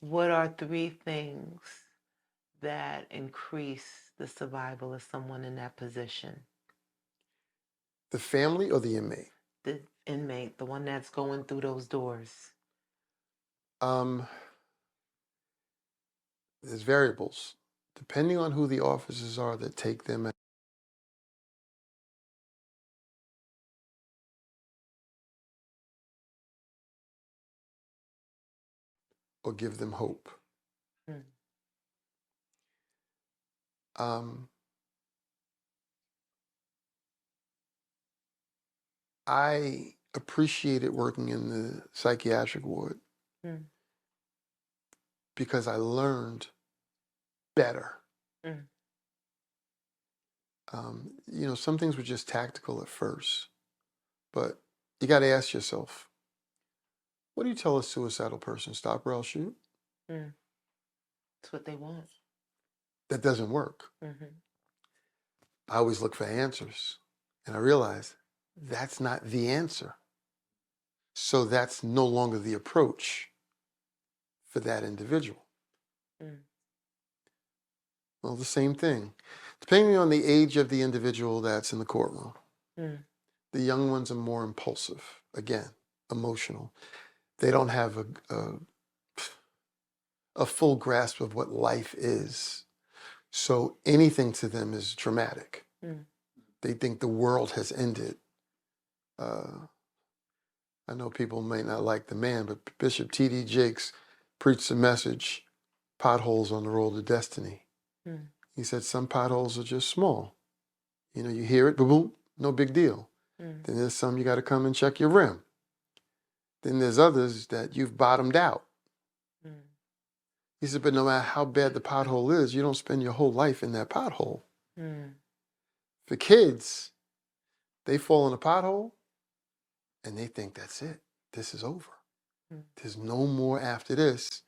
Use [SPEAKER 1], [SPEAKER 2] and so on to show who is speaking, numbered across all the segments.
[SPEAKER 1] What are three things that increase the survival of someone in that position?
[SPEAKER 2] The family or the inmate?
[SPEAKER 1] The inmate, the one that's going through those doors.
[SPEAKER 2] Um, there's variables. Depending on who the officers are that take them or give them hope.
[SPEAKER 1] Mm.
[SPEAKER 2] Um, I appreciated working in the psychiatric ward
[SPEAKER 1] Mm.
[SPEAKER 2] because I learned better.
[SPEAKER 1] Mm.
[SPEAKER 2] Some things were just tactical at first, but you got to ask yourself, what do you tell a suicidal person? Stop or else shoot?
[SPEAKER 1] Mm. That's what they want.
[SPEAKER 2] That doesn't work.
[SPEAKER 1] Mm-hmm.
[SPEAKER 2] I always look for answers, and I realized that's not the answer. So that's no longer the approach for that individual.
[SPEAKER 1] Mm.
[SPEAKER 2] Well, the same thing. Depending on the age of the individual that's in the courtroom,
[SPEAKER 1] Mm.
[SPEAKER 2] the young ones are more impulsive, again, emotional. They don't have a full grasp of what life is. So anything to them is traumatic.
[SPEAKER 1] Mm.
[SPEAKER 2] They think the world has ended. Uh, I know people may not like the man, but Bishop T.D. Jakes preached a message, potholes on the road to destiny.
[SPEAKER 1] Mm.
[SPEAKER 2] He said some potholes are just small. You hear it, boom, boom, no big deal.
[SPEAKER 1] Mm.
[SPEAKER 2] Then there's some you got to come and check your rim. Then there's others that you've bottomed out.
[SPEAKER 1] Mm.
[SPEAKER 2] He said, but no matter how bad the pothole is, you don't spend your whole life in that pothole.
[SPEAKER 1] Mm.
[SPEAKER 2] For kids, they fall in a pothole and they think that's it. This is over.
[SPEAKER 1] Mm.
[SPEAKER 2] There's no more after this.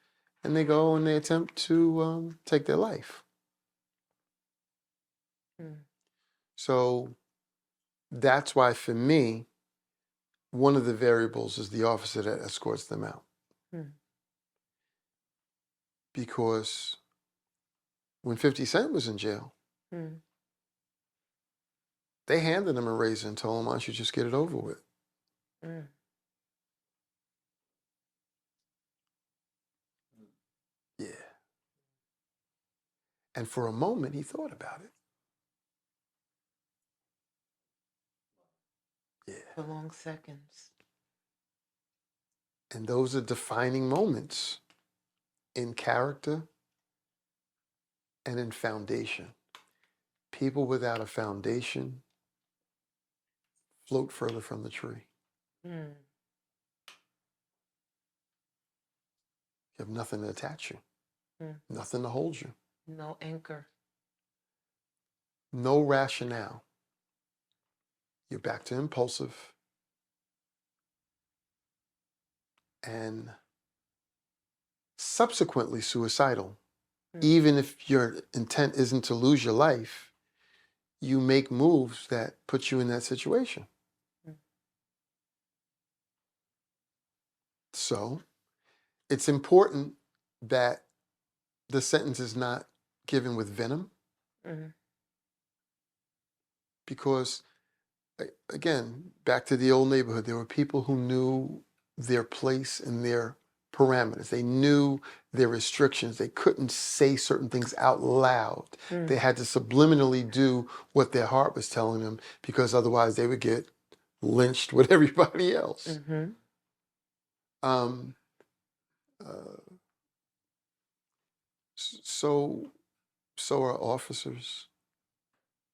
[SPEAKER 2] And they go and they attempt to take their life.
[SPEAKER 1] Mm.
[SPEAKER 2] So that's why, for me, one of the variables is the officer that escorts them out.
[SPEAKER 1] Mm.
[SPEAKER 2] Because when 50 Cent was in jail,
[SPEAKER 1] Mm.
[SPEAKER 2] they handed him a razor and told him, why don't you just get it over with?
[SPEAKER 1] Mm.
[SPEAKER 2] Yeah. And for a moment, he thought about it. Yeah.
[SPEAKER 1] For long seconds.
[SPEAKER 2] And those are defining moments in character and in foundation. People without a foundation float further from the tree.
[SPEAKER 1] Mm.
[SPEAKER 2] You have nothing to attach you,
[SPEAKER 1] Mm.
[SPEAKER 2] nothing to hold you,
[SPEAKER 1] No anchor.
[SPEAKER 2] no rationale. You're back to impulsive and subsequently suicidal.
[SPEAKER 1] Mm.
[SPEAKER 2] Even if your intent isn't to lose your life, you make moves that put you in that situation.
[SPEAKER 1] Mm.
[SPEAKER 2] So it's important that the sentence is not given with venom,
[SPEAKER 1] Mm.
[SPEAKER 2] because, again, back to the old neighborhood, there were people who knew their place and their parameters. They knew their restrictions. They couldn't say certain things out loud.
[SPEAKER 1] Mm.
[SPEAKER 2] They had to subliminally do what their heart was telling them, because otherwise they would get lynched with everybody else.
[SPEAKER 1] Mm-hmm.
[SPEAKER 2] Um, uh, so, so are officers.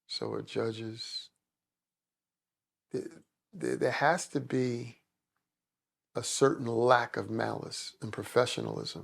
[SPEAKER 2] So are judges. There has to be a certain lack of malice and professionalism